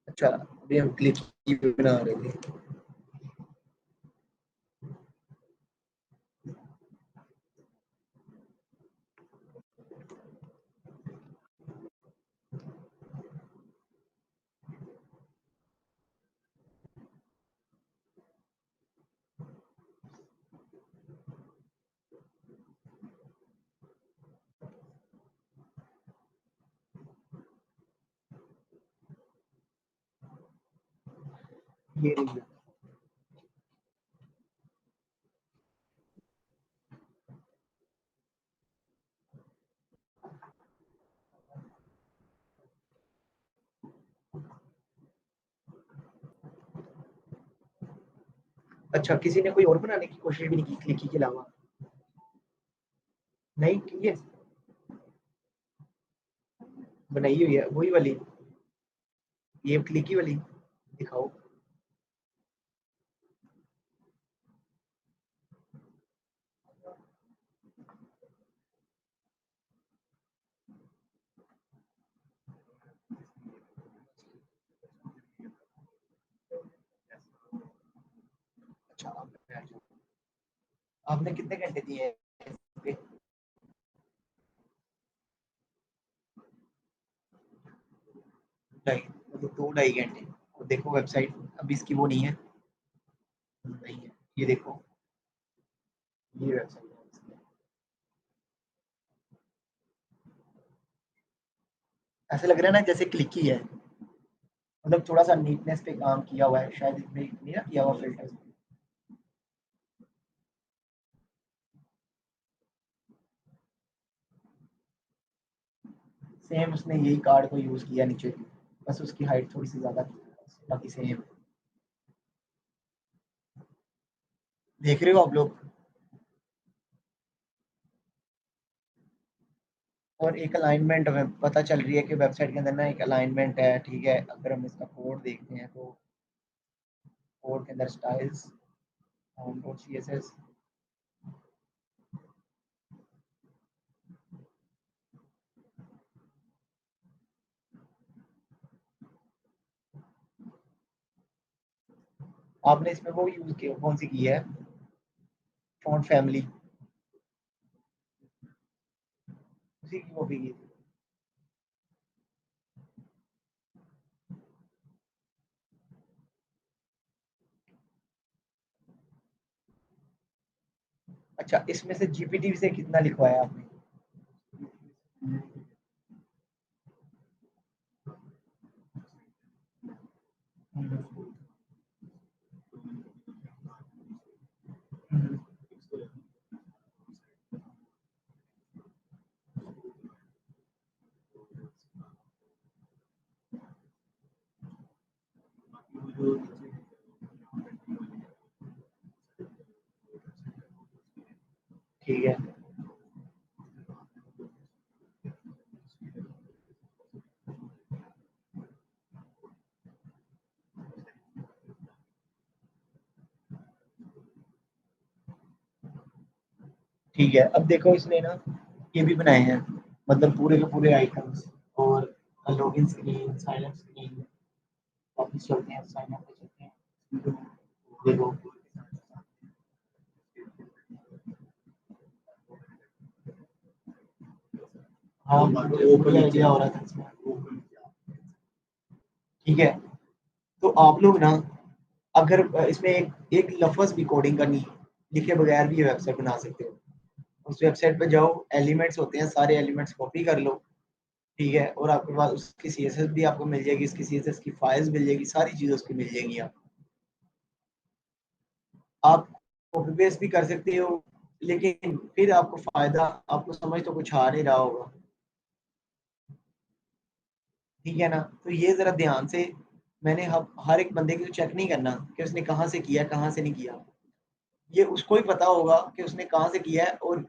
अच्छा, अभी हम क्लिक की बना रहे थे। ये नहीं। अच्छा, किसी ने कोई और बनाने की कोशिश भी नहीं की क्लिकी के अलावा? नहीं की है? बनाई हुई है वही वाली, ये क्लिकी वाली दिखाओ। अच्छा, आपने कितने घंटे दिए हैं इस पे? 2 मतलब 2 ढाई घंटे। और देखो वेबसाइट अभी इसकी वो नहीं है, नहीं है, ये देखो, ये वेबसाइट है इसकी। ऐसे लग रहा है ना जैसे क्लिक ही है, मतलब थोड़ा सा नीटनेस पे काम किया हुआ है शायद, इसमें नहीं ना किया हुआ फिल्टर्स। सेम उसने यही कार्ड को यूज किया नीचे, बस उसकी हाइट थोड़ी सी ज्यादा की, बाकी सेम। देख रहे हो आप लोग? और एक अलाइनमेंट हमें पता चल रही है कि वेबसाइट के अंदर ना एक अलाइनमेंट है, ठीक है। अगर हम इसका कोड देखते हैं तो कोड के अंदर styles, home dot C S S, आपने इसमें वो यूज किया, कौन सी की है? फॉन्ट फैमिली, उसी की कॉपी की थी। अच्छा, इसमें से जीपीटी से कितना लिखवाया आपने? हम्म, हम्म, ठीक है, ठीक है। अब देखो इसने ना ये भी बनाए हैं, मतलब पूरे के पूरे आइकन्स, और login screen, sign up screen. वापस चलते हैं, साइन अप पे चलते हैं। देखो, हाँ, मुझे आइडिया हो रहा था इसमें। ठीक है, तो आप लोग ना, अगर इसमें एक एक लफ्ज भी कोडिंग करनी लिखे बगैर भी ये वेबसाइट बना सकते हो। उस वेबसाइट पे जाओ, एलिमेंट्स होते हैं, सारे एलिमेंट्स कॉपी कर लो, ठीक है। और आपके पास उसकी सीएसएस भी आपको मिल जाएगी, इसकी सीएसएस की फाइल्स मिल जाएगी, सारी चीज़ें उसकी मिल जाएंगी। आप कॉपी पेस्ट भी कर सकते हो, लेकिन फिर आपको फायदा, आपको समझ तो कुछ आ नहीं रहा होगा, ठीक है ना। तो ये जरा ध्यान से, मैंने हर एक बंदे को चेक नहीं करना कि उसने कहाँ से किया, कहाँ से नहीं किया। ये उसको ही पता होगा कि उसने कहाँ से किया है, और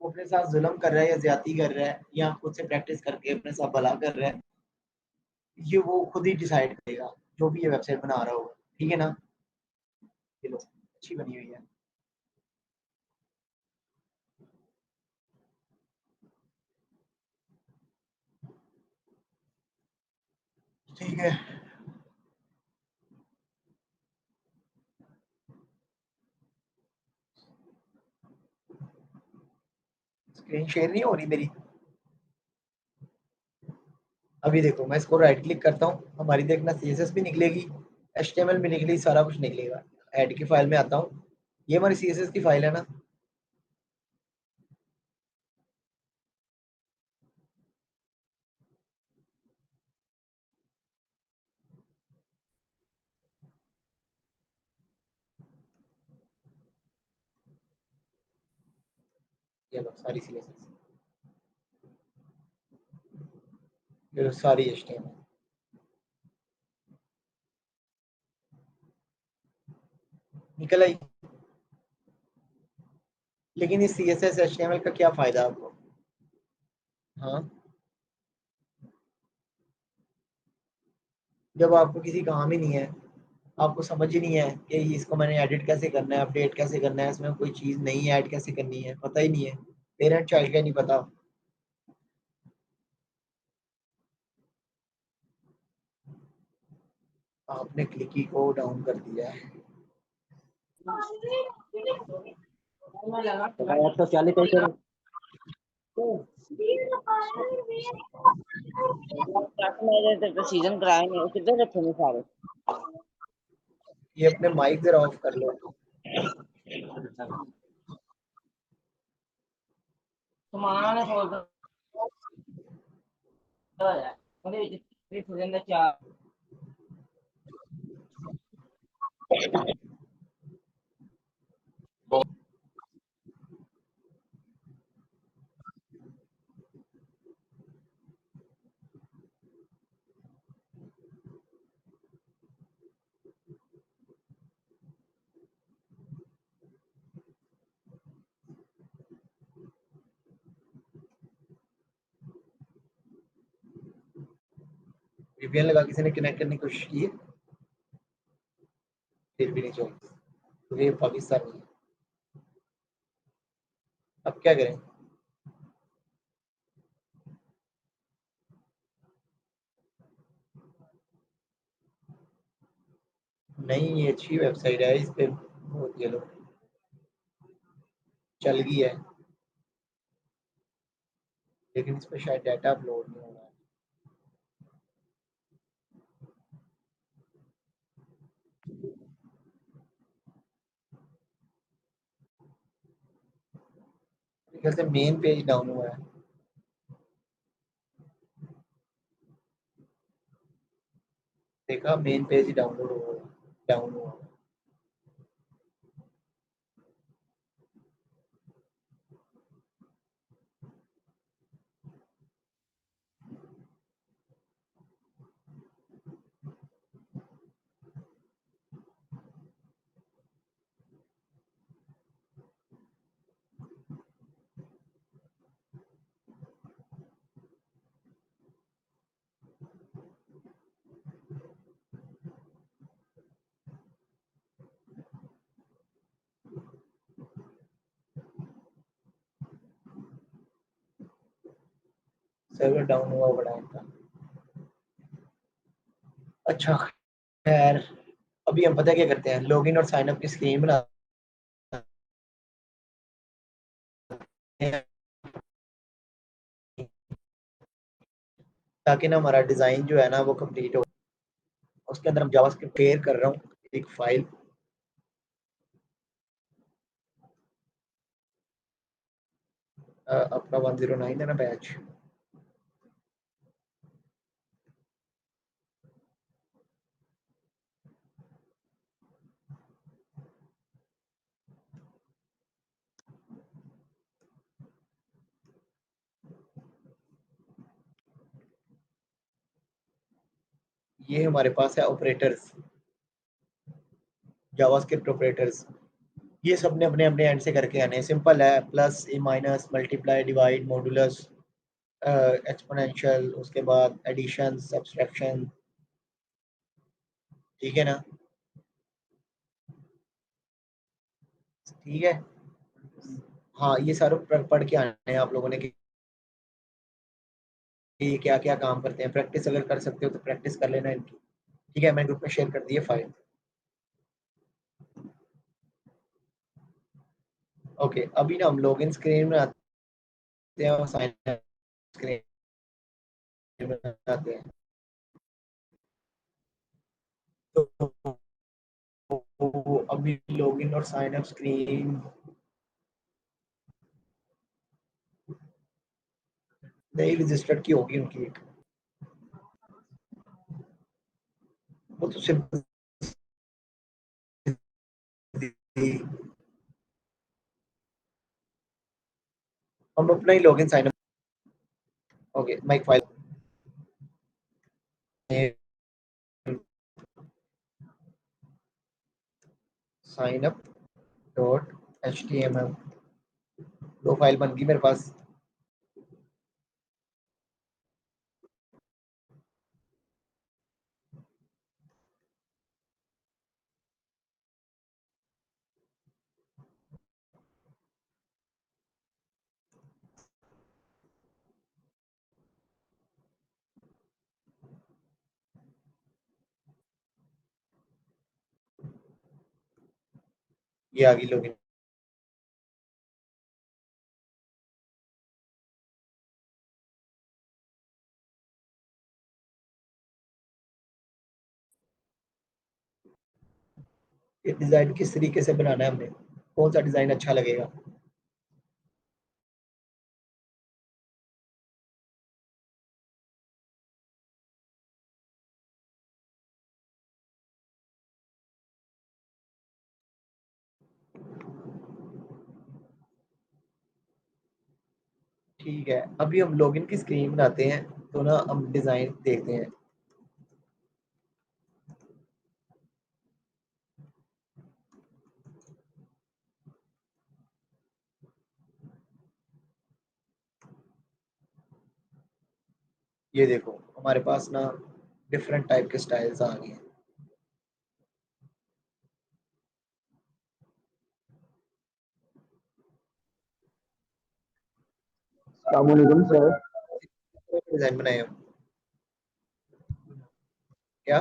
वो अपने साथ जुल्म कर रहा है या ज्यादती कर रहा है या खुद से प्रैक्टिस करके अपने साथ भला कर रहा है, ये वो खुद ही डिसाइड करेगा, जो भी ये वेबसाइट बना रहा होगा। ठीक है ना? चलो, अच्छी बनी हुई है। ठीक है। स्क्रीन शेयर नहीं हो रही मेरी। अभी देखो, मैं इसको राइट क्लिक करता हूँ, हमारी देखना सीएसएस भी निकलेगी, एचटीएमएल भी निकलेगी, सारा कुछ निकलेगा। ऐड की फाइल में आता हूँ, ये हमारी सीएसएस की फाइल है ना। ये लो सारी सीएसएस, ये लो सारी एचटीएमएल निकल आई। लेकिन इस सीएसएस एचटीएमएल का क्या फायदा आपको? हाँ, जब आपको किसी काम ही नहीं है, आपको समझ ही नहीं है कि इसको मैंने एडिट कैसे करना है, अपडेट कैसे करना है, इसमें कोई चीज़ नहीं ऐड कैसे करनी है, पता ही नहीं है, पेरेंट चाइल्ड का नहीं पता, आपने क्लिकी को डाउन कर दिया है। तो 40 पैसे सीजन कराए नहीं किधर रखे हैं सारे। ये अपने माइक जरा ऑफ कर लो। ਸਮਾਨ ਖੋਲਦਾ ਹੋਇਆ ਉਹਦੇ ਵਿੱਚ ਸੀਜ਼ਨ ਦਾ ਚਾਰ वीपीएन लगा किसी ने कनेक्ट करने की कोशिश की है, फिर भी नहीं चलती, तो ये पाकिस्तानी है। अब क्या करें? नहीं, ये अच्छी वेबसाइट है, इस पे बहुत ये लो चल गई है, लेकिन इस पे शायद डाटा अपलोड नहीं हो रहा है। मेरे ख्याल से मेन पेज डाउन हुआ है। देखा, मेन पेज ही डाउनलोड हुआ, डाउन हुआ। सर्वर डाउन हुआ बड़ा इनका। अच्छा, खैर, अभी हम पता क्या करते हैं, लॉगिन और साइन अप की स्क्रीन बनाते हैं, ताकि ना हमारा डिजाइन जो है ना वो कंप्लीट हो। उसके अंदर हम जावास्क्रिप्ट क्लियर कर रहा हूँ एक फाइल, अपना 109 है ना बैच। ये हमारे पास है ऑपरेटर्स, जावास्क्रिप्ट ऑपरेटर्स। ये सब ने अपने अपने एंड से करके आने हैं। सिंपल है, plus a minus multiply divide modulus exponential, उसके बाद एडिशन सब्सट्रैक्शन। ठीक है ना? ठीक है। हाँ, ये सारे पढ़ के आने हैं आप लोगों ने कि ये क्या क्या काम करते हैं। प्रैक्टिस अगर कर सकते हो तो प्रैक्टिस कर लेना इनकी। ठीक है, मैंने ग्रुप में शेयर कर दी है फाइल। ओके, अभी ना हम लॉगिन स्क्रीन में आते हैं और साइन अप स्क्रीन में आते हैं। तो अभी लॉगिन और साइन अप स्क्रीन नई रजिस्टर्ड की होगी उनकी एक। वो तो सिर्फ हम अपना ही login sign up. Okay, make file sign up dot HTML, दो फाइल बन गई मेरे पास। ये आ गई लॉगिन। ये डिजाइन किस तरीके से बनाना है हमने, कौन सा डिजाइन अच्छा लगेगा। ठीक है, अभी हम लॉगिन की स्क्रीन बनाते हैं, तो ना हम डिजाइन देखते हैं। ये देखो, हमारे पास ना डिफरेंट टाइप के स्टाइल्स आ गए हैं। अस्सलामुअलैकुम सर। डिजाइन बनाए हम। क्या?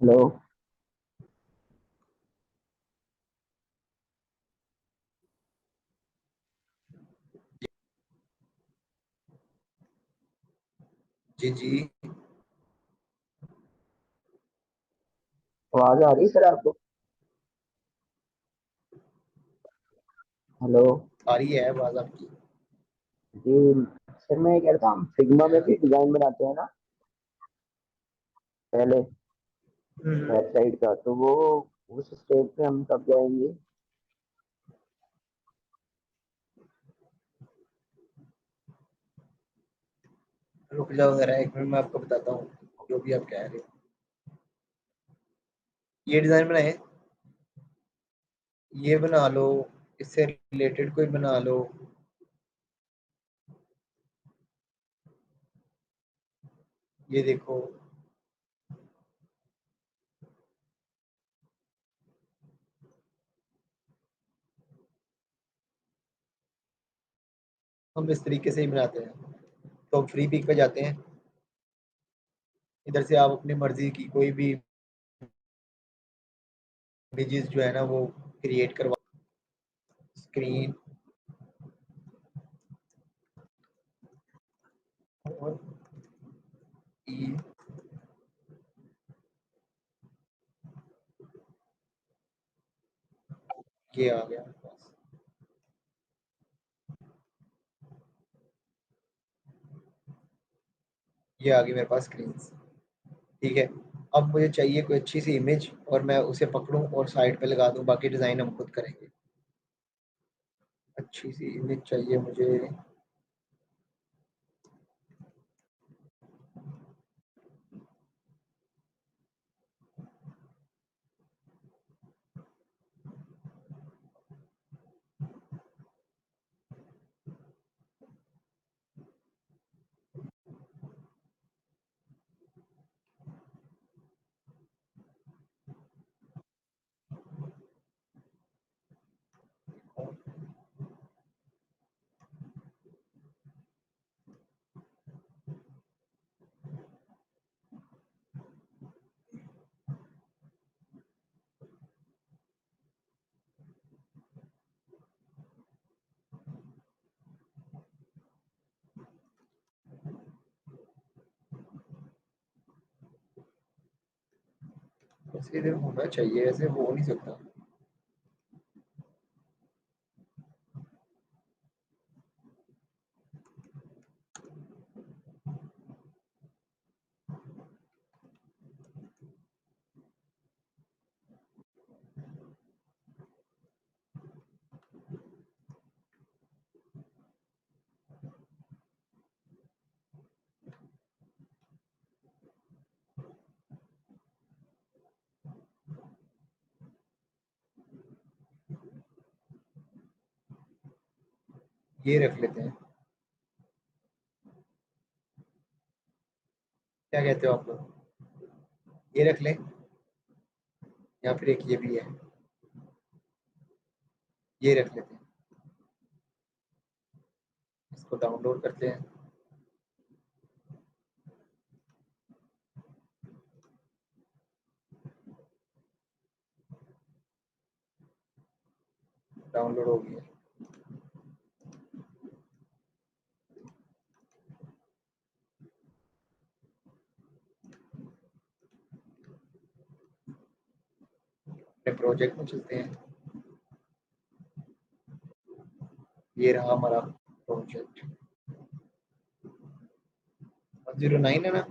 हेलो। जी जी। आवाज आ रही है सर आपको? हेलो। आ रही है आवाज आपकी। जी सर, मैं ये कह रहा था, हम फिग्मा में भी डिजाइन बनाते हैं ना पहले, हम्म। वेबसाइट का, तो वो उस स्टेज पे हम कब जाएंगे? रुक जाओ जरा, एक मिनट मैं आपको बताता हूँ जो भी आप कह रहे हो। ये डिजाइन बनाए, ये बना लो, इससे रिलेटेड कोई बना लो। ये देखो, हम इस तरीके से ही बनाते हैं। तो हम फ्री पिक पे जाते हैं। इधर से आप अपनी मर्जी की कोई भी इमेजेस जो है ना वो क्रिएट करवा। स्क्रीन और ई, ये आ गया मेरे पास। ये आ गई मेरे पास स्क्रीन। ठीक है, अब मुझे चाहिए कोई अच्छी सी इमेज और मैं उसे पकड़ूं और साइड पे लगा दूं, बाकी डिज़ाइन हम खुद करेंगे। अच्छी सी इमेज चाहिए मुझे। वैसे इधर होना चाहिए, ऐसे हो नहीं सकता। ये रख लेते हैं, क्या कहते हो आप लोग? ये रख लें या फिर एक ये भी है, ये रख लेते हैं। इसको डाउनलोड करते हैं। डाउनलोड हो गया। अपने प्रोजेक्ट में चलते हैं। ये रहा हमारा प्रोजेक्ट। 109 है ना?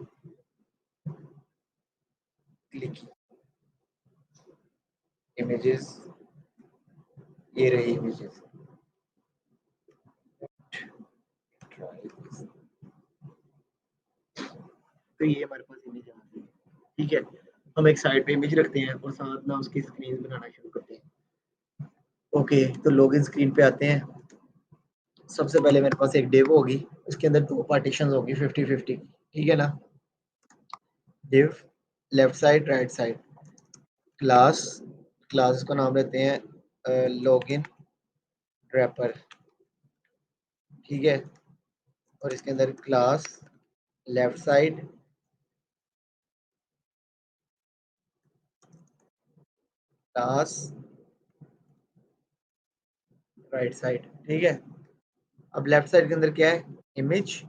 क्लिक इमेजेस, ये रही इमेजेस। तो ये हमारे पास इमेज आ गई। ठीक है, हम एक साइड पे इमेज रखते हैं और साथ में उसकी स्क्रीन बनाना शुरू करते हैं। ओके, तो लॉगिन स्क्रीन पे आते हैं। सबसे पहले मेरे पास एक डिव होगी, उसके अंदर दो पार्टीशन होगी 50-50, ठीक है ना? Div left side right side, class, class को नाम देते हैं लॉगिन रैपर, ठीक है? और इसके अंदर class left side, class right side, ठीक है? अब लेफ्ट साइड के अंदर क्या है? इमेज।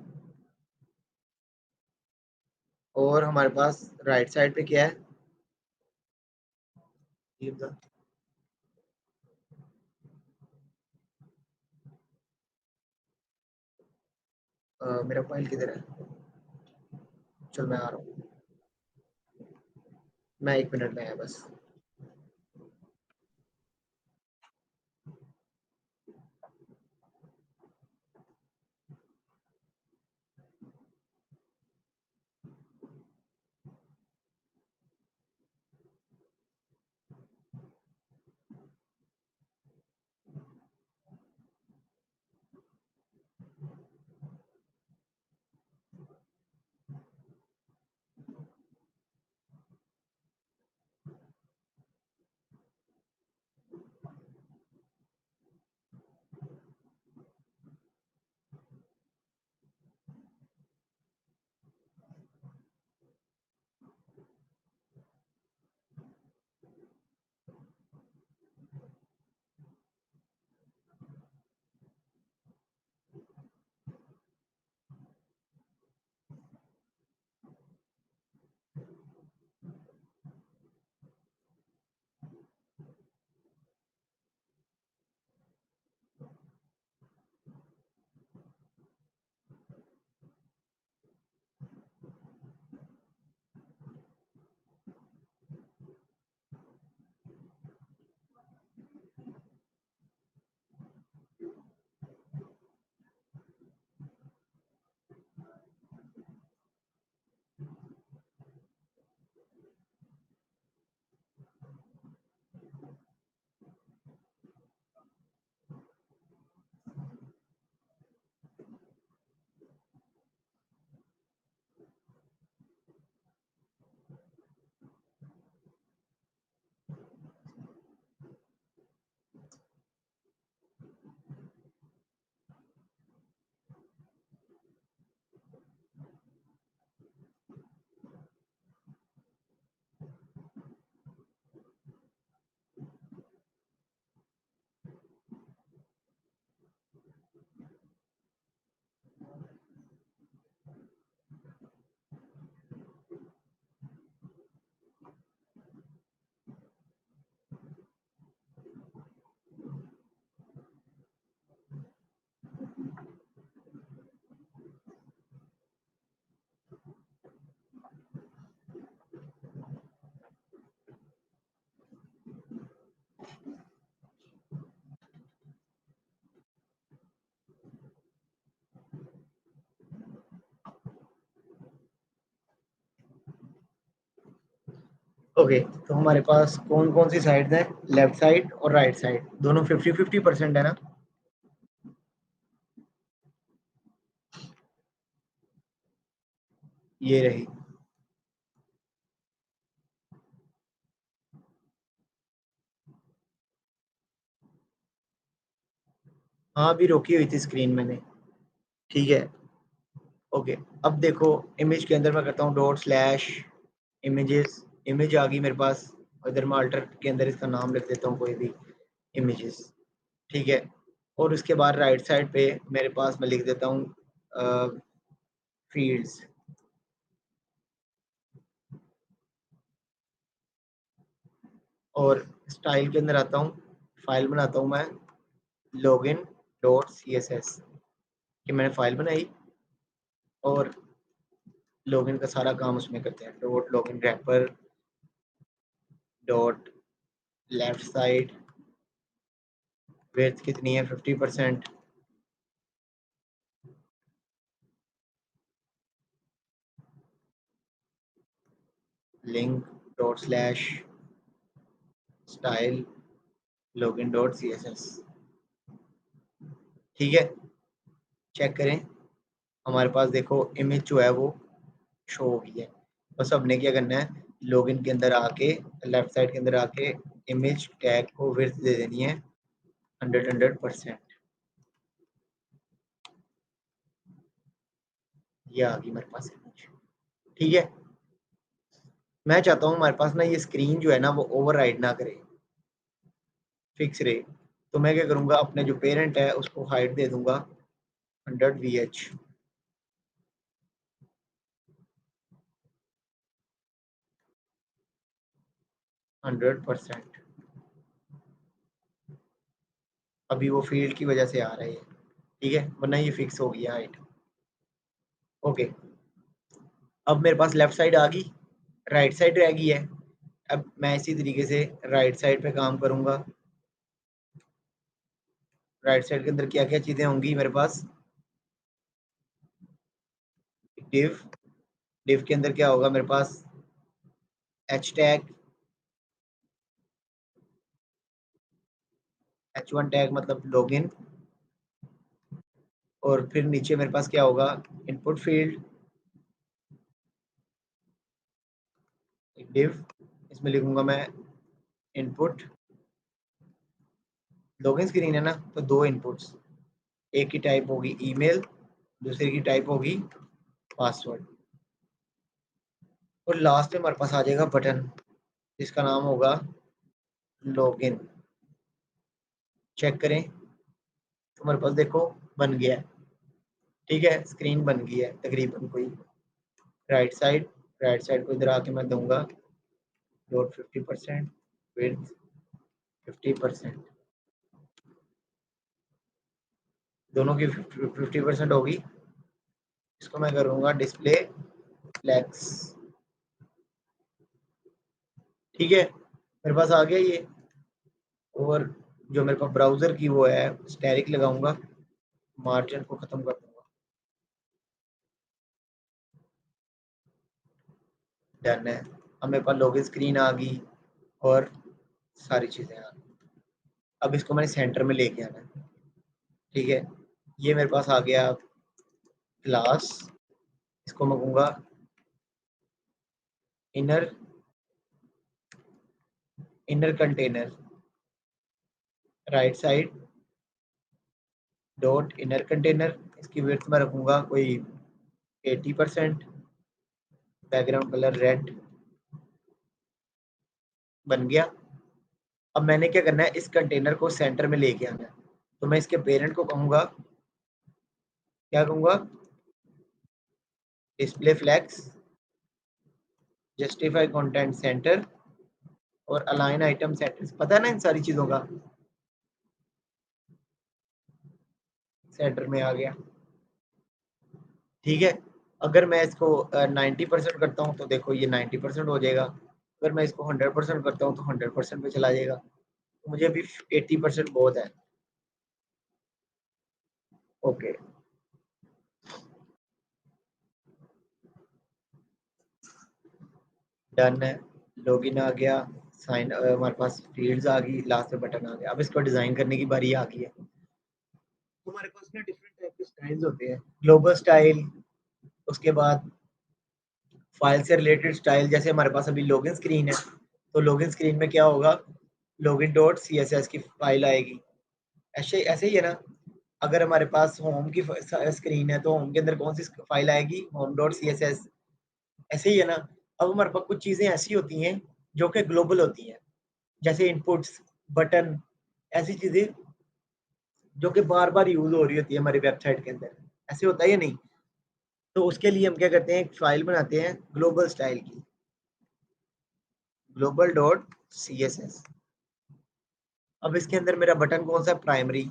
और हमारे पास राइट साइड पे क्या है? ये बता। मेरा फाइल किधर है? चल मैं आ रहा हूँ, मैं 1 मिनट में आया बस। ओके, तो हमारे पास कौन कौन सी साइड है, लेफ्ट साइड और राइट साइड दोनों 50-50% है ना। ये रही। हाँ, अभी रोकी हुई थी स्क्रीन मैंने। ठीक है। ओके, अब देखो, इमेज के अंदर मैं करता हूँ डॉट स्लैश इमेजेस। इमेज आ गई मेरे पास। इधर मैं अल्टर के अंदर इसका नाम लिख देता हूँ कोई भी, इमेजेस। ठीक है। और उसके बाद राइट साइड पे मेरे पास मैं लिख देता हूँ फील्ड्स। और स्टाइल के अंदर आता हूँ, फाइल बनाता हूँ मैं, login dot C S S कि मैंने फाइल बनाई। और लॉगिन का सारा काम उसमें करते हैं, dot login wrapper dot left side, width कितनी है 50%, link dot slash style login dot C S S. ठीक है। चेक करें, हमारे पास देखो इमेज जो है वो शो हो गई है। बस अब ने क्या करना है, लॉगिन के अंदर आके, लेफ्ट साइड के अंदर आके इमेज टैग को विड्थ दे देनी है 100%। ये आ गई मेरे पास इमेज। ठीक है। मैं चाहता हूँ हमारे पास ना ये स्क्रीन जो है ना वो ओवरराइड ना करे, फिक्स रहे। तो मैं क्या करूँगा, अपने जो पेरेंट है उसको हाइट दे दूंगा 100 VH। 100%। अभी वो फील्ड की वजह से आ रही है। ठीक है, वरना ये फिक्स हो गया हाइट। ओके, अब मेरे पास लेफ्ट साइड आ गई, राइट साइड रह गई है। अब मैं इसी तरीके से राइट साइड पे काम करूंगा। राइट साइड के अंदर क्या क्या चीजें होंगी मेरे पास, डिव। डिव के अंदर क्या होगा मेरे पास, एच टैग। H1 टैग मतलब लॉगिन। और फिर नीचे मेरे पास क्या होगा, इनपुट फील्ड, एक डिव। इसमें लिखूंगा मैं इनपुट। लॉगिन स्क्रीन है ना, तो दो इनपुट्स, एक की टाइप होगी ईमेल, दूसरे की टाइप होगी पासवर्ड। और लास्ट में हमारे पास आ जाएगा बटन, जिसका नाम होगा लॉगिन। चेक करें, तो हमारे पास देखो बन गया है। ठीक है, स्क्रीन बन गई है तकरीबन कोई। राइट साइड, राइट साइड को इधर आके मैं दूंगा डॉट 50%, विड्थ 50%, दोनों की 50% होगी। इसको मैं करूंगा डिस्प्ले फ्लैक्स। ठीक है, मेरे पास आ गया ये। और जो मेरे पास ब्राउजर की वो है स्टैटिक लगाऊंगा, मार्जिन को खत्म कर दूंगा। डन है। अब मेरे पास लॉगिन स्क्रीन आ गई और सारी चीजें आ गई। अब इसको मैंने सेंटर में लेके आना है। ठीक है, ये मेरे पास आ गया क्लास। इसको मैं कहूँगा inner, inner container. Right side dot inner container, इसकी विड्थ में रखूँगा कोई 80%। Background colour red. बन गया। अब मैंने क्या करना है, इस कंटेनर को सेंटर में लेके आना है। तो मैं इसके पेरेंट को कहूँगा, क्या कहूँगा, display flex, justify content centre और अलाइन आइटम सेंटर। पता है ना इन सारी चीज़ों का, सेंटर में आ गया। ठीक है। अगर मैं इसको 90% करता हूँ तो देखो ये 90% हो जाएगा। अगर मैं इसको 100% करता हूँ तो 100% पे चला जाएगा। तो मुझे अभी 80% बहुत है। ओके, डन है। लॉगिन आ गया, साइन हमारे पास फील्ड्स आ गई, लास्ट में बटन आ गया। अब इसको डिजाइन करने की बारी आ गई है। तो हमारे पास ना डिफरेंट टाइप के स्टाइल्स होते हैं, ग्लोबल स्टाइल, उसके बाद फाइल से रिलेटेड स्टाइल। जैसे हमारे पास अभी लॉगिन स्क्रीन है, तो लॉगिन स्क्रीन में क्या होगा, login dot C S S की फाइल आएगी। ऐसे ऐसे ही है ना। अगर हमारे पास होम की स्क्रीन है, तो होम के अंदर कौन सी फाइल आएगी, home dot C S S. ऐसे ही है ना। अब हमारे पास कुछ चीजें ऐसी होती हैं जो कि ग्लोबल होती हैं, जैसे इनपुट्स, बटन, ऐसी चीजें जो कि बार बार यूज हो रही होती है हमारी वेबसाइट के अंदर। ऐसे होता है या नहीं? तो उसके लिए हम क्या करते हैं, एक फाइल बनाते हैं ग्लोबल स्टाइल की, global dot C S S. अब इसके अंदर मेरा बटन कौन सा है, प्राइमरी,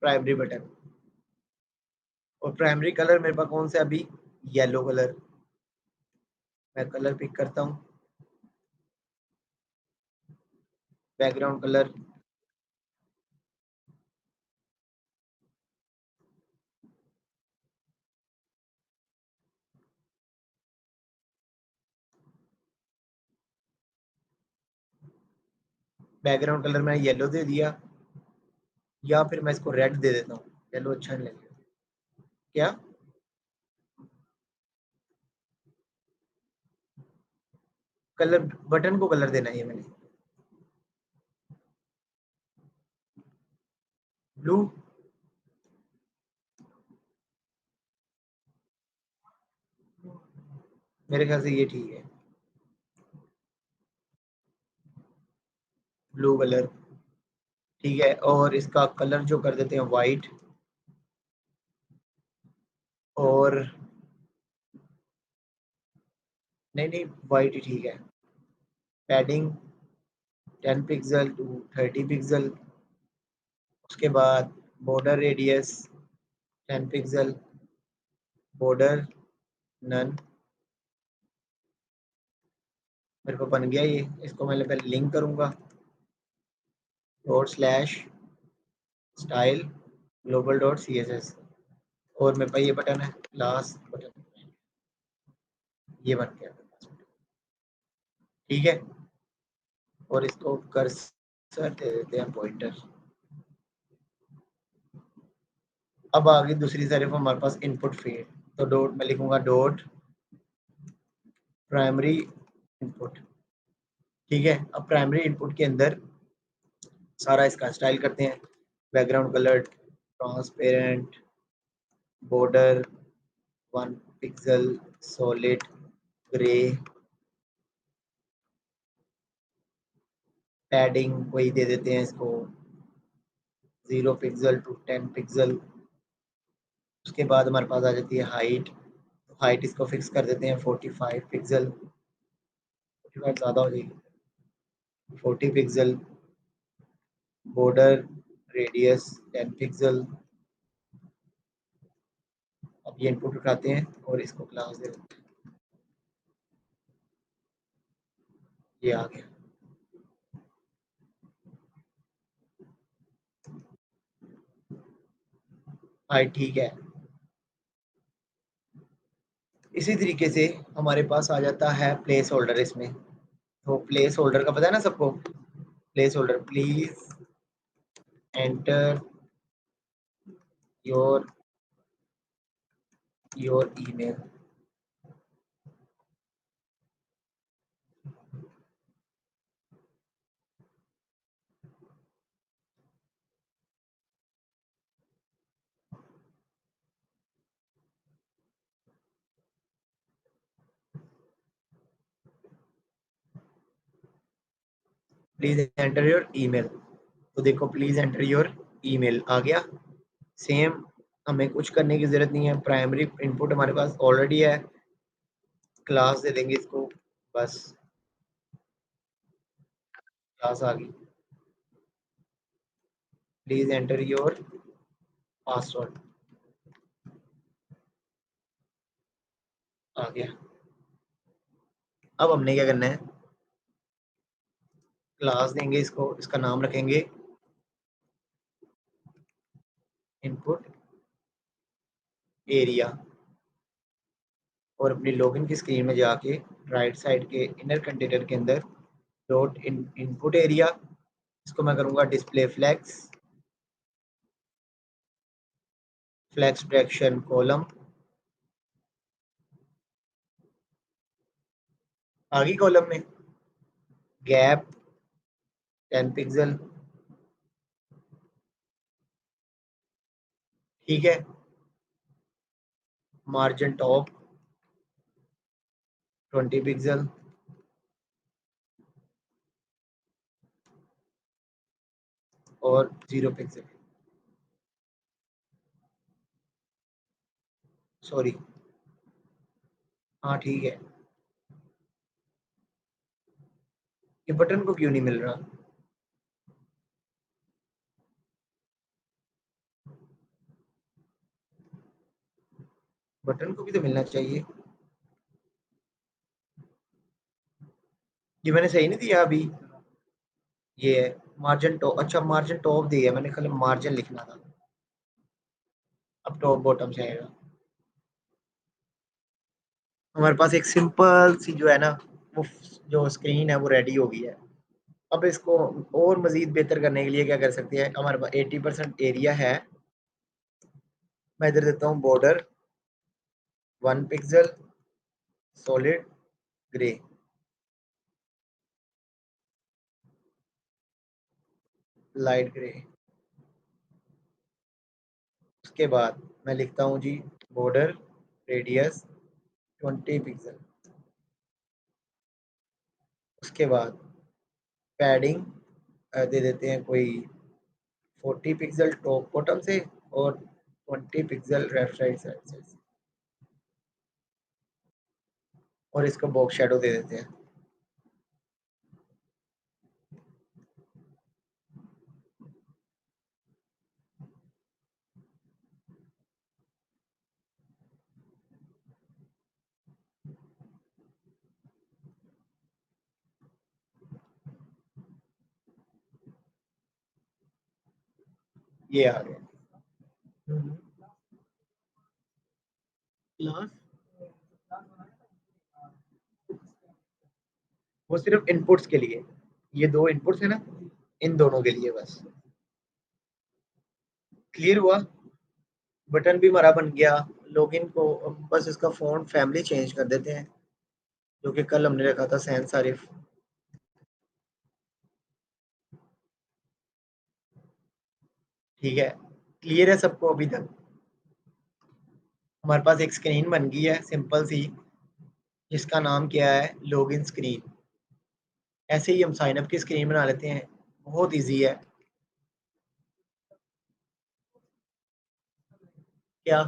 प्राइमरी बटन। और प्राइमरी कलर मेरे पास कौन सा है अभी, येलो कलर। मैं कलर पिक करता हूँ, बैकग्राउंड कलर, बैकग्राउंड कलर मैंने येलो दे दिया, या फिर मैं इसको रेड दे देता हूँ, येलो अच्छा नहीं लगेगा क्या। कलर, बटन को कलर देना है ये मैंने, ब्लू। मेरे ख्याल से ये ठीक है, ब्लू कलर ठीक है। और इसका कलर जो कर देते हैं वाइट, और नहीं नहीं, वाइट ही ठीक है। Padding 10 pixel to 30 pixel. उसके बाद border radius 10 pixel, border none. मेरे को बन गया ये। इसको मैं पहले लिंक करूंगा, dot slash style global dot C S S. और मेरे पास ये बटन है, लास्ट बटन, ये बन गया। ठीक है। और इसको कर्सर दे देते हैं पॉइंटर। अब आ गई दूसरी तरफ हमारे पास इनपुट फील्ड। तो डॉट मैं लिखूंगा, डॉट प्राइमरी इनपुट। ठीक है। अब प्राइमरी इनपुट के अंदर सारा इसका स्टाइल करते हैं, background colour transparent, border 1 pixel, solid grey, padding वही दे देते हैं इसको 0 पिक्सल टू 10 पिक्सल। उसके बाद हमारे पास आ जाती है हाइट। हाइट इसको फिक्स कर देते हैं 45 पिक्सल, 45 ज़्यादा हो जाएगी, 40 पिक्सल। Border radius 10 pixel. अब ये इनपुट उठाते हैं और इसको क्लास दे देते हैं, ये आ गया। हाइट ठीक है। इसी तरीके से हमारे पास आ जाता है प्लेस होल्डर इसमें। तो प्लेस होल्डर का पता है ना सबको, place holder, please enter your email. Please enter your email. तो देखो, प्लीज एंटर योर ईमेल आ गया। सेम, हमें कुछ करने की जरूरत नहीं है, प्राइमरी इनपुट हमारे पास ऑलरेडी है, क्लास दे देंगे इसको बस, क्लास आ गई। प्लीज एंटर योर पासवर्ड आ गया। अब हमने क्या करना है, क्लास देंगे इसको, इसका नाम रखेंगे इनपुट एरिया। और अपनी लॉगिन की स्क्रीन में जाके राइट साइड के इनर कंटेनर के अंदर डॉट इनपुट एरिया, इसको मैं करूँगा display flex, flex direction column, आगे कॉलम में गैप 10 पिक्सल, ठीक है। मार्जिन टॉप 20 पिक्सल, और 0 पिक्सल, सॉरी, हाँ ठीक है। ये बटन को क्यों नहीं मिल रहा? बटन को भी तो मिलना चाहिए। ये मैंने सही नहीं दिया अभी। ये है मार्जिन टॉप, अच्छा मार्जिन टॉप दिया, मैंने खाली मार्जिन लिखना था। अब टॉप बॉटम से आएगा। हमारे पास एक सिंपल सी जो है ना, वो जो स्क्रीन है वो रेडी हो गई है। अब इसको और मजीद बेहतर करने के लिए क्या कर सकते हैं, हमारे पास 80% एरिया है। मैं इधर देता हूँ border 1 pixel, solid grey, light grey. उसके बाद मैं लिखता हूँ जी बॉर्डर रेडियस 20 पिक्सल। उसके बाद पैडिंग दे देते हैं कोई 40 पिक्सल टॉप बॉटम से, और 20 पिक्सल लेफ्ट साइड से, और इसको बॉक्स शेडो दे देते हैं। ये आ गया क्लास। वो सिर्फ इनपुट्स के लिए, ये दो इनपुट्स है ना, इन दोनों के लिए बस। क्लियर हुआ? बटन भी हमारा बन गया। लॉगिन को बस इसका फ़ॉन्ट फैमिली चेंज कर देते हैं, जो कि कल हमने रखा था सैन सारिफ। ठीक है, क्लियर है सबको अभी तक? हमारे पास एक स्क्रीन बन गई है सिंपल सी, जिसका नाम क्या है, लॉगिन स्क्रीन। ऐसे ही हम साइन अप की स्क्रीन बना लेते हैं, बहुत इजी है। क्या?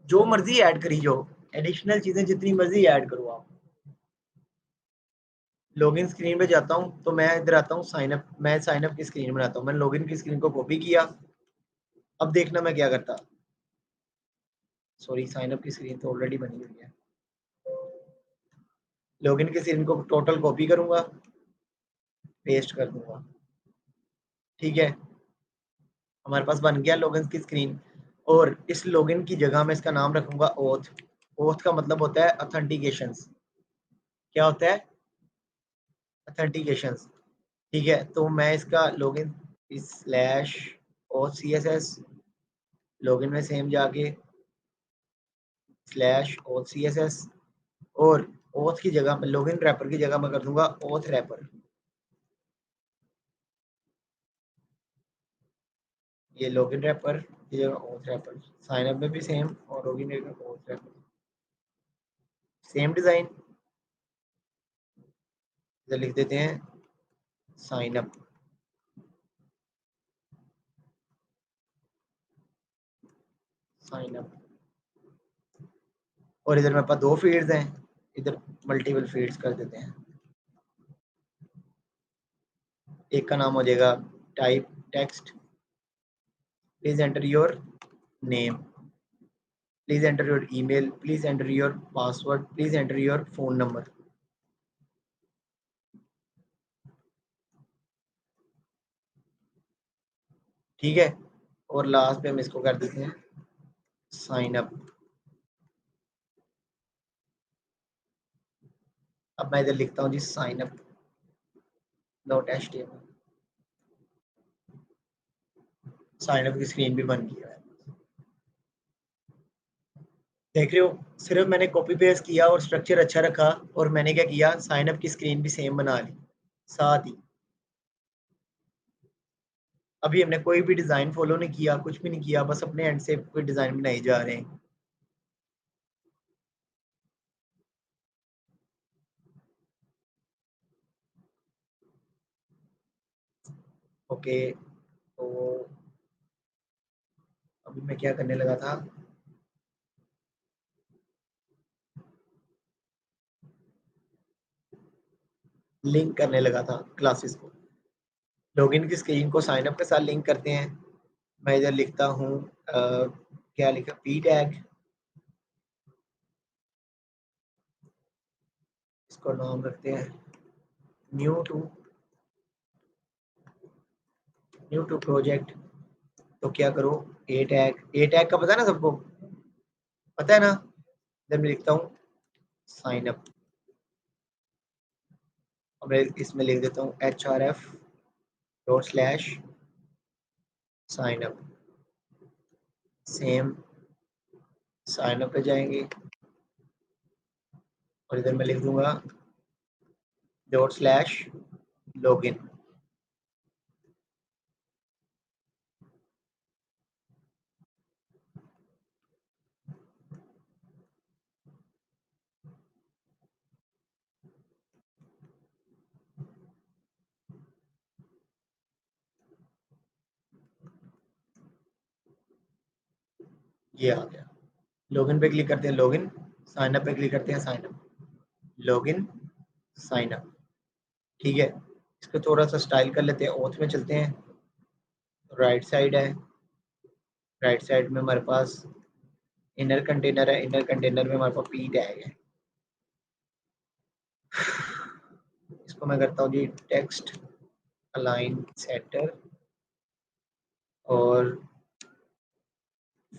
जो मर्जी ऐड करी जाओ, एडिशनल चीजें जितनी मर्जी ऐड करो आप। लॉगिन स्क्रीन पे जाता हूँ तो मैं इधर आता हूँ साइन अप, मैं साइन अप की स्क्रीन बनाता हूँ। मैंने लॉगिन की स्क्रीन को कॉपी किया। अब देखना मैं क्या करता, सॉरी साइन अप की स्क्रीन तो ऑलरेडी बनी हुई है। लॉगिन की स्क्रीन को टोटल कॉपी करूंगा, पेस्ट कर दूंगा, ठीक है। हमारे पास बन गया लॉगिन की स्क्रीन। और इस लॉगिन की जगह में इसका नाम रखूंगा ओथ। ओथ का मतलब होता है ऑथेंटिकेशंस। क्या होता है? ऑथेंटिकेशंस। ठीक है, तो मैं इसका login slash auth C S S, login में सेम जाके slash auth C S S, और ओथ की जगह में लॉगिन रैपर की जगह मैं कर दूंगा ओथ रैपर। ये लॉगिन रैपर, ये ओथ रैपर। साइन अप में भी सेम, और login auth wrapper, same design. इधर लिख देते हैं साइन अप, साइन अप। और इधर मेरे पास दो फील्ड्स हैं, इधर मल्टीपल फील्ड्स कर देते हैं। एक का नाम हो जाएगा type text, please enter your name, please enter your email, please enter your password, please enter your phone number. ठीक है, और लास्ट पे हम इसको कर देते हैं साइन अप। अब मैं इधर लिखता हूँ जी sign up dot HTML। Sign up की स्क्रीन भी बन गई है, देख रहे हो। सिर्फ मैंने कॉपी पेस्ट किया और स्ट्रक्चर अच्छा रखा, और मैंने क्या किया, साइन अप की स्क्रीन भी सेम बना ली साथ ही। अभी हमने कोई भी डिजाइन फॉलो नहीं किया, कुछ भी नहीं किया, बस अपने एंड से कोई डिजाइन बनाई जा रहे हैं। ओके, तो अभी मैं क्या करने लगा था, लिंक करने लगा था क्लासेस को। लॉगिन की स्क्रीन को साइन अप के साथ लिंक करते हैं। मैं इधर लिखता हूँ क्या लिखा, पी टैग, इसको नाम रखते हैं न्यू टू प्रोजेक्ट। तो क्या करो, ए टैग का पता है ना सबको, पता है ना। जब मैं लिखता हूँ साइन अप, अब मैं इसमें लिख देता हूँ HRF./ sign up. Same sign up पे जाएंगे, और इधर मैं लिख दूंगा ./login। ये आ गया। लॉगिन पे क्लिक करते हैं, लॉगिन। साइन अप पे क्लिक करते हैं, sign up. Login, sign up. ठीक है, इसको थोड़ा सा स्टाइल कर लेते हैं, ऑथ में चलते हैं। राइट साइड है, राइट साइड में हमारे पास इनर कंटेनर है, इनर कंटेनर में हमारे पास पी टैग है। इसको मैं करता हूँ जी टेक्स्ट अलाइन सेंटर, और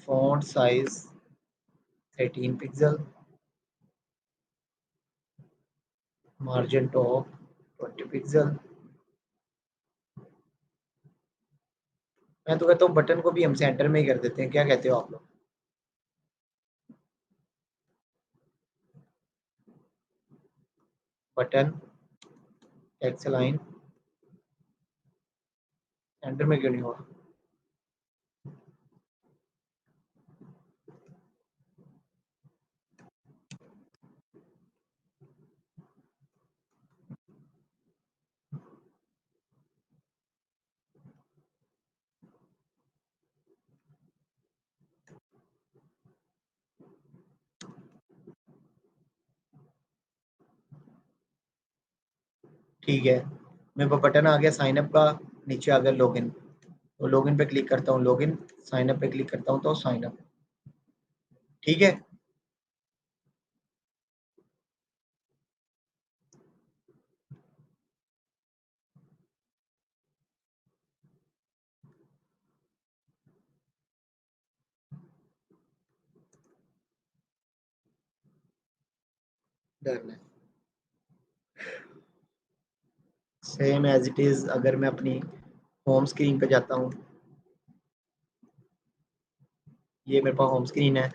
font size 13 pixel, margin top 20 pixel. मैं तो कहता हूँ बटन को भी हम सेंटर में ही कर देते हैं, क्या कहते हो आप लोग। बटन टेक्स्ट अलाइन सेंटर में क्यों नहीं हुआ। ठीक है, मेरे पास बटन आ गया साइन अप का, नीचे आ गया लॉगिन। तो लॉगिन पे क्लिक करता हूँ, लॉगिन। साइन अप पे क्लिक करता हूँ तो साइन अप। ठीक है, डन है। सेम एज इट इज, अगर मैं अपनी होम स्क्रीन पे जाता हूँ, ये मेरे पास होम स्क्रीन है,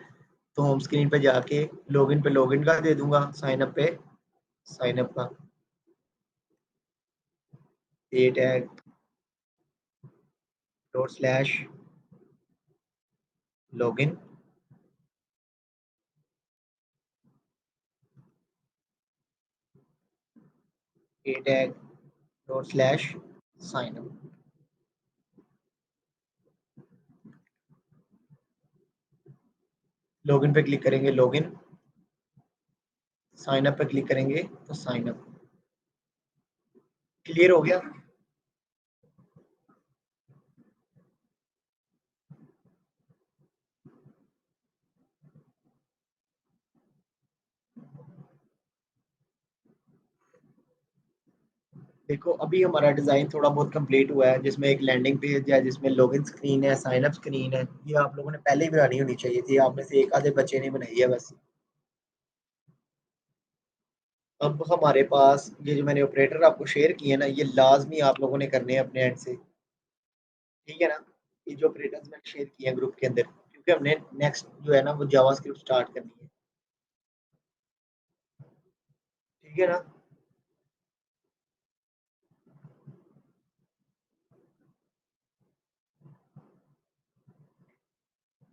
तो होम स्क्रीन पे जाके लॉगिन पे लॉगिन का दे दूंगा, साइन अप पे साइन अप का। ए टैग ./ लॉगिन, ए टैग ./ साइन अप। लॉगिन पे क्लिक करेंगे, लॉगिन। साइन अप पे क्लिक करेंगे तो साइन अप। क्लियर हो गया। देखो अभी हमारा डिजाइन थोड़ा बहुत कंप्लीट हुआ है, जिसमें एक लैंडिंग पेज है, जिसमें लॉगिन स्क्रीन है, साइन अप स्क्रीन है। ये आप लोगों ने पहले ही बनानी होनी चाहिए थी, आप में से एक आधे बच्चे ने बनाई है बस। अब हमारे पास ये जो मैंने ऑपरेटर आपको शेयर किए ना, ये लाजमी आप लोगों ने करने हैं अपने एंड से, ठीक है ना। ये जो ऑपरेटर्स मैंने शेयर किए हैं ग्रुप के अंदर, क्योंकि हमने नेक्स्ट जो है ना वो जावास्क्रिप्ट स्टार्ट करनी है, ठीक है ना।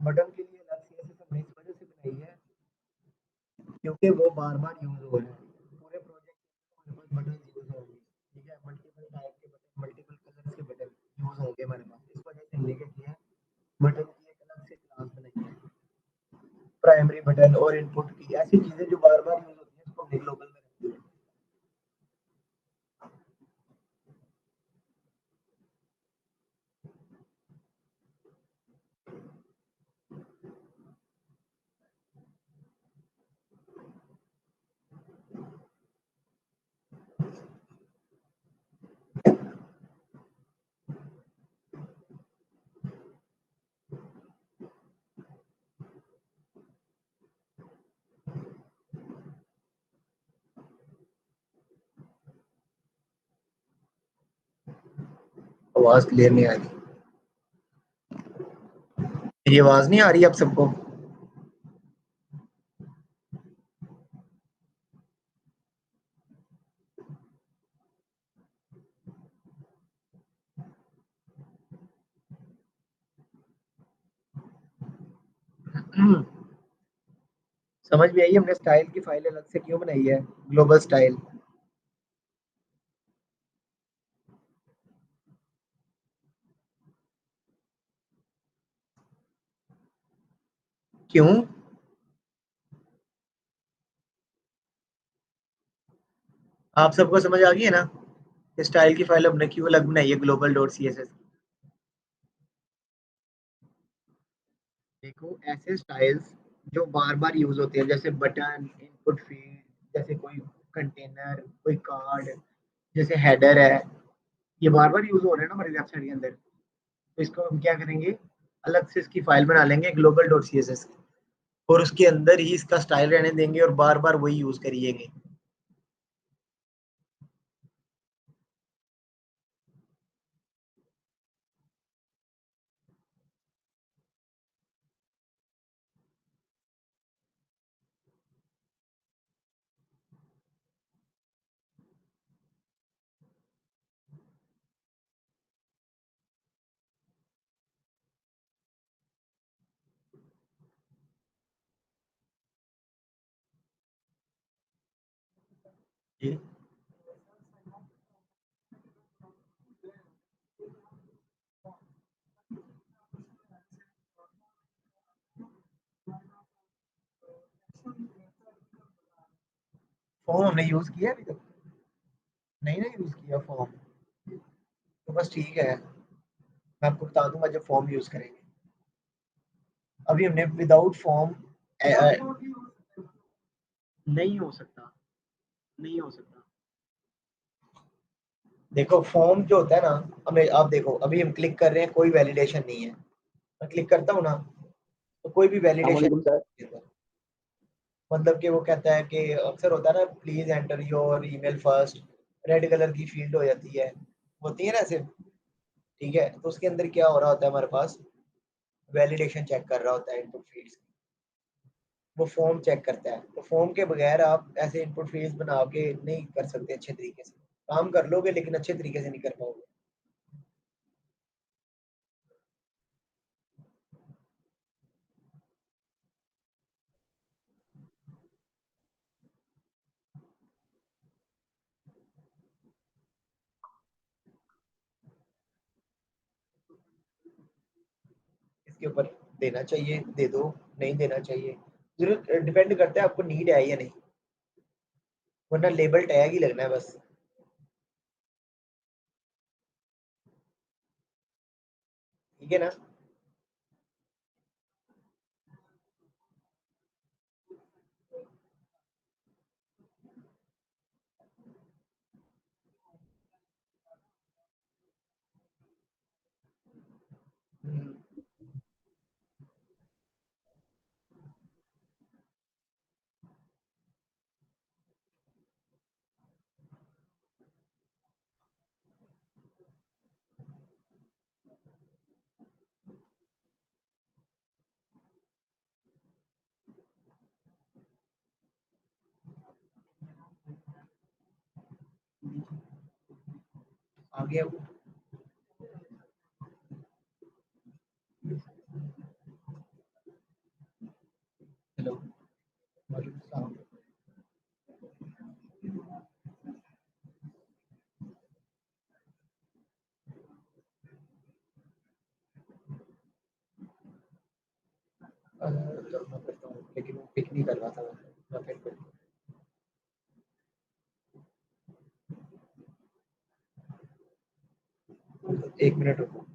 बटन के लिए अलग CSS हमने इस वजह से बनाई है क्योंकि वो बार बार यूज हो रहा है पूरे प्रोजेक्ट में। हमारे पास बटन यूज होंगे, ठीक है, मल्टीपल टाइप के बटन, मल्टीपल कलर्स के बटन यूज होंगे हमारे पास। इस वजह से हमने क्या किया है, बटन की एक अलग से क्लास बनाई है, प्राइमरी बटन और इनपुट की ऐसी चीजें जो बार बार यूज होती है उसको हमने ग्लोबल में रख दिया। आवाज क्लियर नहीं आ रही, मेरी आवाज नहीं आ रही आप सबको? समझ में आई हमने स्टाइल की फाइल अलग से क्यों बनाई है, ग्लोबल स्टाइल। क्यों? आप सबको समझ आ गई है ना, स्टाइल की फाइल हमने क्यों अलग बनाई है, global dot C S S. देखो ऐसे स्टाइल्स जो बार बार यूज होते हैं, जैसे बटन, इनपुट फील्ड, जैसे कोई कंटेनर, कोई कार्ड, जैसे हेडर है, ये बार बार यूज हो रहे हैं ना हमारी वेबसाइट के अंदर। तो इसको हम क्या करेंगे, अलग से इसकी फाइल बना लेंगे global dot C S S, और उसके अंदर ही इसका स्टाइल रहने देंगे और बार बार वही यूज करिएंगे। जी, फॉर्म हमने यूज किया अभी तक? नहीं ना यूज किया फॉर्म, तो बस ठीक है, मैं आपको बता दूंगा जब फॉर्म यूज करेंगे। अभी हमने विदाउट फॉर्म नहीं हो सकता, नहीं हो सकता। देखो फॉर्म जो होता है ना, हमें आप देखो अभी हम क्लिक कर रहे हैं, कोई वैलिडेशन नहीं है, मैं क्लिक करता हूँ ना तो कोई भी वैलिडेशन, अस्सलामुअलैकुम सर। मतलब कि वो कहता है कि अक्सर होता है ना, please enter your email first, red colour की फील्ड हो जाती है, होती है ना ऐसे, ठीक है। तो उसके अंदर क्या हो रहा होता है, हमारे पास वैलिडेशन चेक कर रहा होता है इनपुट फील्ड्स, वो फॉर्म चेक करता है। तो फॉर्म के बगैर आप ऐसे इनपुट फील्ड्स बना के नहीं कर सकते अच्छे तरीके से, काम कर लोगे लेकिन अच्छे तरीके से नहीं कर पाओगे। इसके ऊपर देना चाहिए दे दो, नहीं देना चाहिए जरूर डिपेंड करता है आपको नीड है या नहीं, वरना लेबल टैग ही लगना है बस। ठीक है ना। हम्म, आ गया वो। हेलो, वालेकुम सलाम। तो मैं करता हूँ, लेकिन वो पिक नहीं कर रहा था, मैं फिर करता हूँ। 1 मिनट रुको।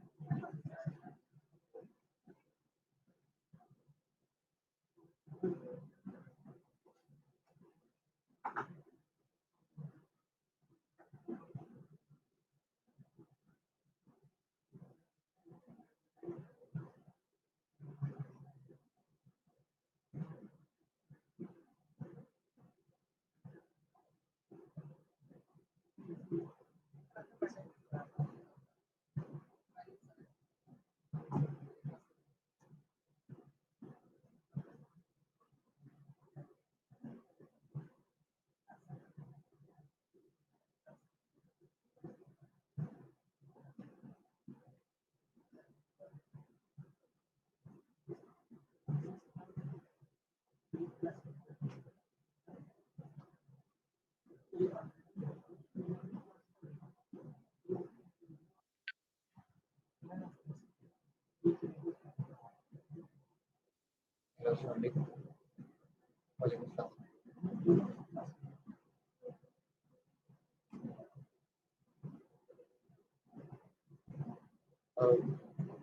हेलो, अस्सलाम वालेकुम। वालेकुम सलाम।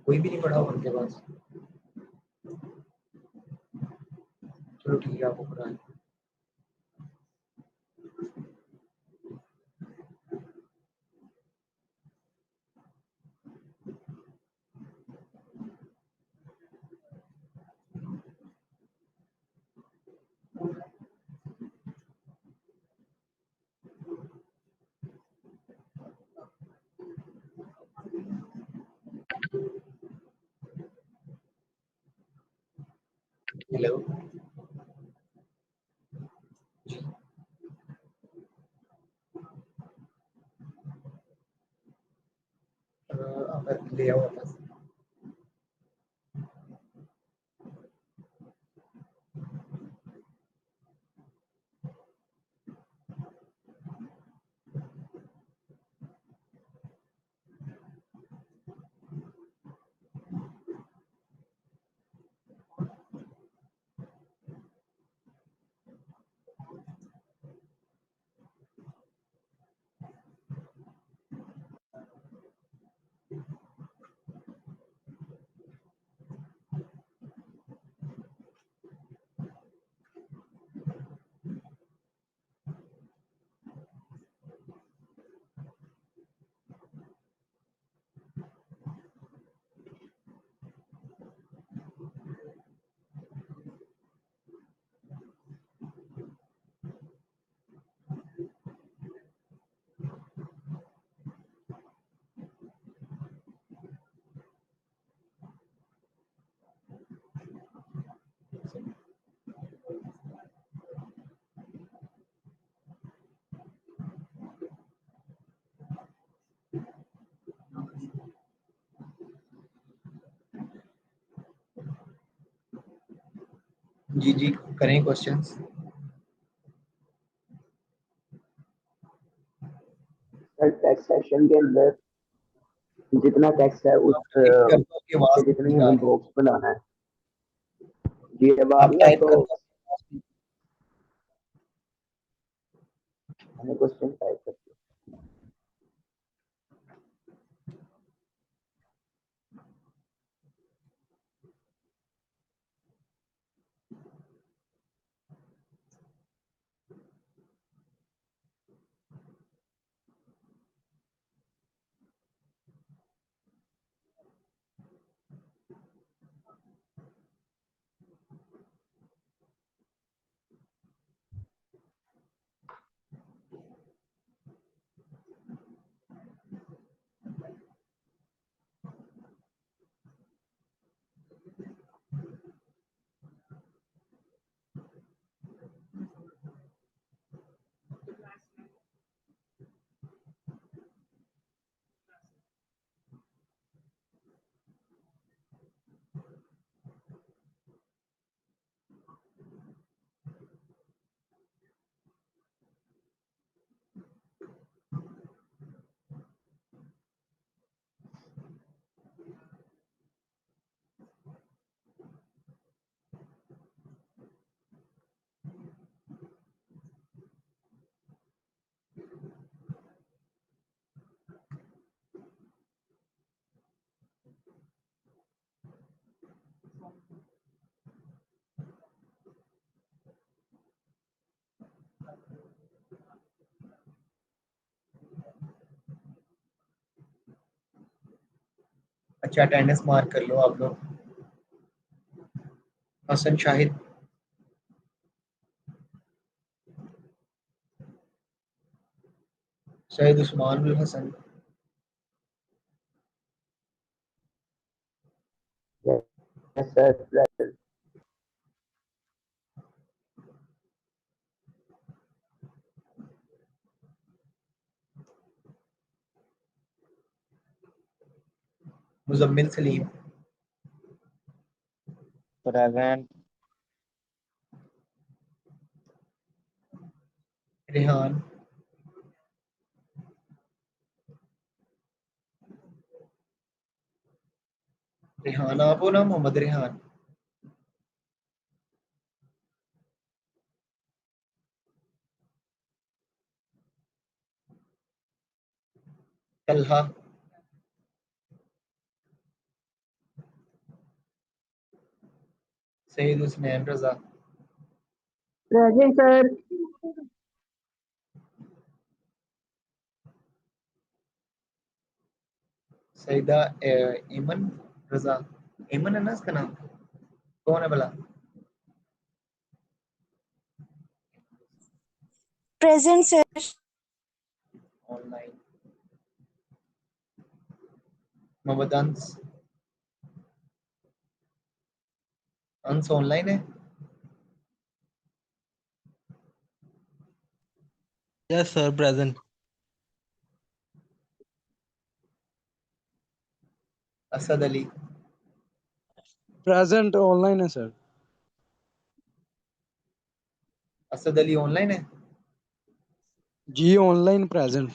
कोई भी नहीं पढ़ा उनके पास। चलो ठीक है, आपको पढ़ाएं। हेलो जी। आप ले आओ वापस। जी जी, करें क्वेश्चंस। सर टेक्स्ट सेक्शन के अंदर जितना टेक्स्ट है उस आप टाइप कर दो, आपकी उसके आवाज जितने ही नहीं आ हमें रही। बॉक्स बनाना है। जी अब आ आप रही है टाइप आपको? कर दो, आपकी आवाज मैंने क्वेश्चन टाइप कर दिया। अच्छा अटेंडेंस मार्क कर लो आप लोग। Hasan Shahid, Syed Usman ul Hasan, yes sir present. Muzammil Saleem, present. Rehan, Rehan आप हो ना, मोहम्मद रेहान। Talha, Syed Husnain Raza, present sir. सईदा एमन रजा, एमन है ना इसका नाम, कौन है भला? Present sir. ऑनलाइन। मोहम्मद अंस, अंस ऑनलाइन है? Yes sir present. Asad Ali, present online है सर। असद अली ऑनलाइन है? जी ऑनलाइन प्रेजेंट।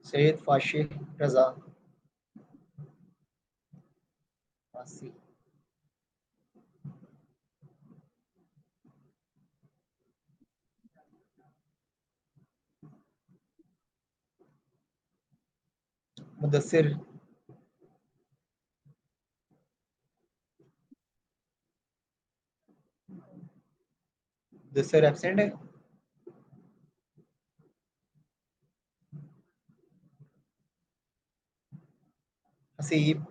सैयद फाशिल रजा, फासी, मुदस्सिर, मुदस्सिर एब्सेंट है? हसीब,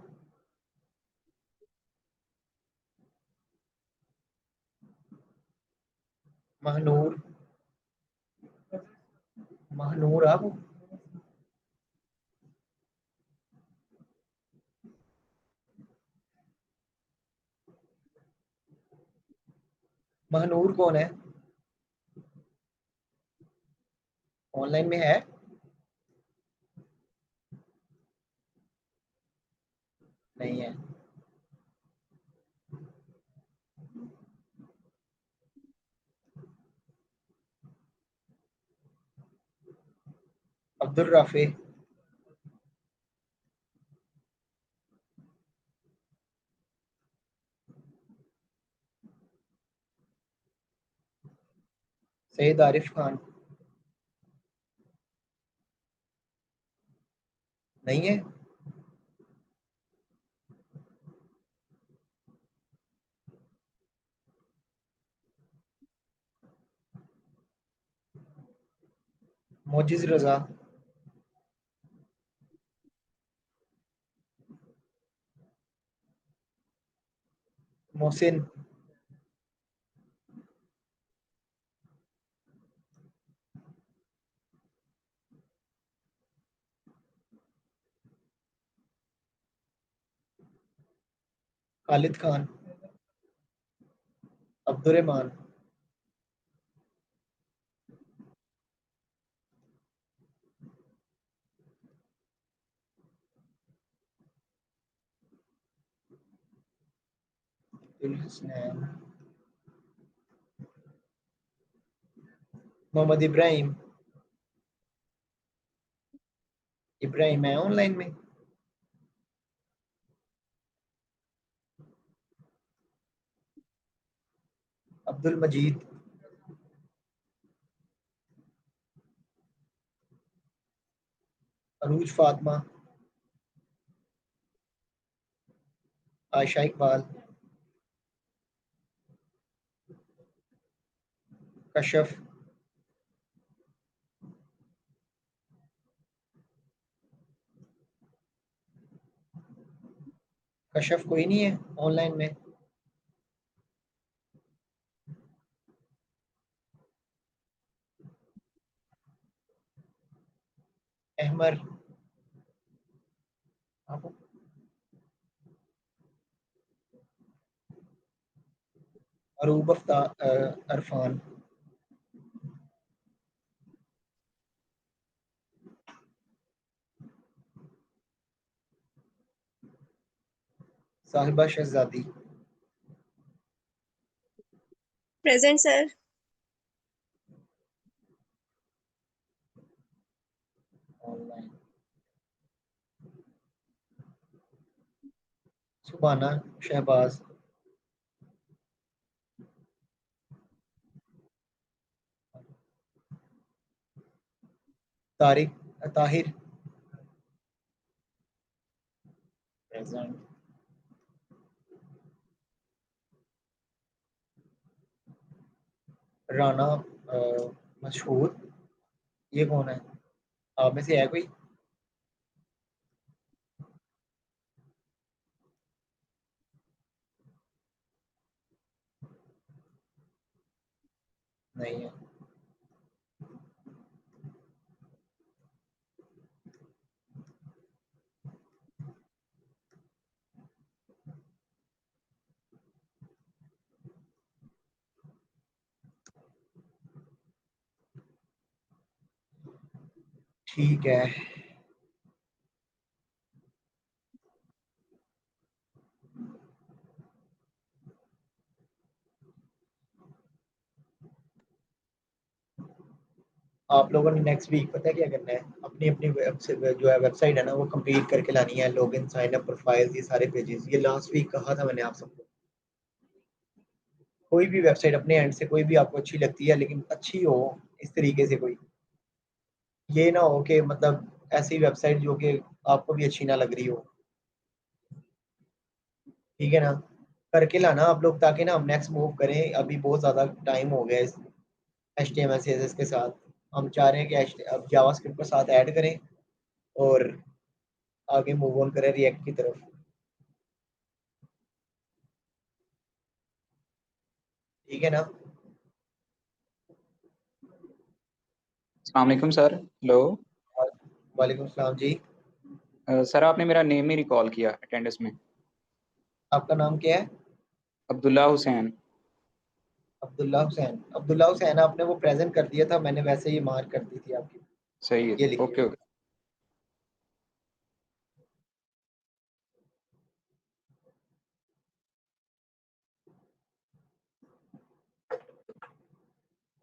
महनूर, महनूर आप? महनूर कौन है? ऑनलाइन में है? नहीं है। अब्दुल राफे, सैयद आरिफ खान, नहीं है। मोजिज रजा, मोहसिन, खालिद खान, अब्दुर्रहमान, अब्दुल हुसैन, मोहम्मद इब्राहिम, इब्राहिम है ऑनलाइन में? अब्दुल मजीद, अरूज फातिमा, आयशा इकबाल, कशफ, कशफ कोई नहीं है ऑनलाइन में? अहमर आप? अरूब अरफान? साहिबा Shahzadi? Present, sir. Online? Subhana Shahbaz? Tariq Tahir? Present? Rana Mashhoor? ये कौन है? आप में से है कोई? नहीं है। ठीक है। आप लोगों ने नेक्स्ट वीक पता है क्या करना है? अपनी अपनी जो है वेबसाइट है ना वो कंप्लीट करके लानी है। लॉगिन साइन अप प्रोफाइल ये सारे पेजेस, ये लास्ट वीक कहा था मैंने आप सबको। कोई भी वेबसाइट अपने एंड से कोई भी आपको अच्छी लगती है लेकिन अच्छी हो इस तरीके से कोई, ये ना हो कि मतलब ऐसी वेबसाइट जो कि आपको भी अच्छी ना लग रही हो। ठीक है ना? करके लाना आप लोग ताकि ना हम नेक्स्ट मूव करें। अभी बहुत ज़्यादा टाइम हो गया इस HTML CSS के साथ। हम चाह रहे हैं कि अब जावास्क्रिप्ट के साथ ऐड करें और आगे मूव ऑन करें रिएक्ट की तरफ। ठीक है ना? अस्सलाम वालेकुम सर। हेलो। वालेकुम सलाम जी। सर आपने मेरा नेम ही रिकॉल किया अटेंडेंस में। आपका नाम क्या है? अब्दुल्ला हुसैन। अब्दुल्ला हुसैन? अब्दुल्ला हुसैन आपने वो प्रेजेंट कर दिया था, मैंने वैसे ही मार्क कर दी थी आपकी। सही है। ये लिखिए। Okay okay.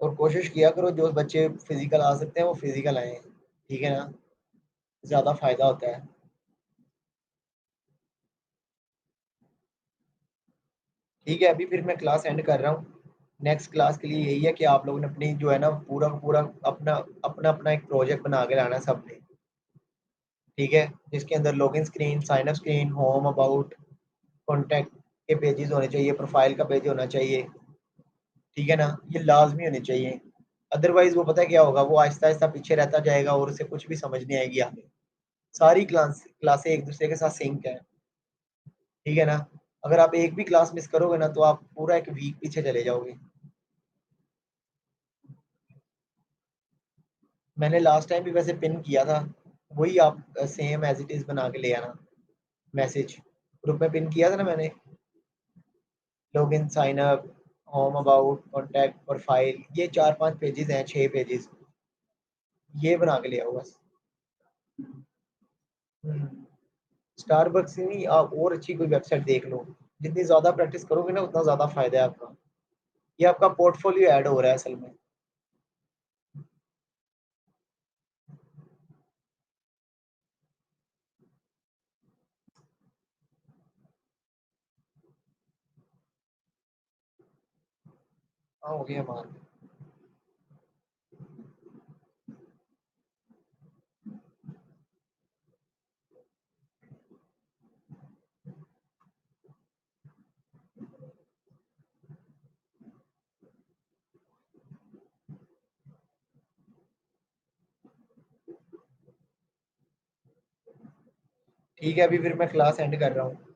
और कोशिश किया करो जो बच्चे फिजिकल आ सकते हैं वो फिजिकल आए। ठीक है ना? ज़्यादा फायदा होता है। ठीक है, अभी फिर मैं क्लास एंड कर रहा हूँ। नेक्स्ट क्लास के लिए यही है कि आप लोगों ने अपनी जो है ना पूरा पूरा अपना अपना अपना एक प्रोजेक्ट बना के लाना है सबने। ठीक है? जिसके अंदर login screen, sign up screen, home, about, contact के पेजेस होने चाहिए, प्रोफाइल का पेज होना चाहिए। ठीक है ना? ये लाजमी होने चाहिए। अदरवाइज वो पता है क्या होगा, वो आहिस्ता आहिस्ता पीछे रहता जाएगा और उसे कुछ भी समझ नहीं आएगी आगे। सारी क्लासें एक दूसरे के साथ सिंक है। ठीक है ना? अगर आप एक भी क्लास मिस करोगे ना तो आप पूरा एक वीक पीछे चले जाओगे। मैंने लास्ट टाइम भी वैसे पिन किया था, वही आप सेम एज इट इज बना के ले आना। मैसेज ग्रुप में पिन किया था ना मैंने। Login, sign up, home, about, contact, profile, ये 4-5 पेजेस हैं, 6 पेजेस, ये बना के ले आओ बस। स्टारबक्स से नहीं, आप और अच्छी कोई वेबसाइट देख लो। जितनी ज़्यादा प्रैक्टिस करोगे ना उतना ज़्यादा फायदा है आपका। ये आपका पोर्टफोलियो ऐड हो रहा है असल में। हाँ, हो गया मान। ठीक है, अभी फिर मैं क्लास एंड कर रहा हूँ।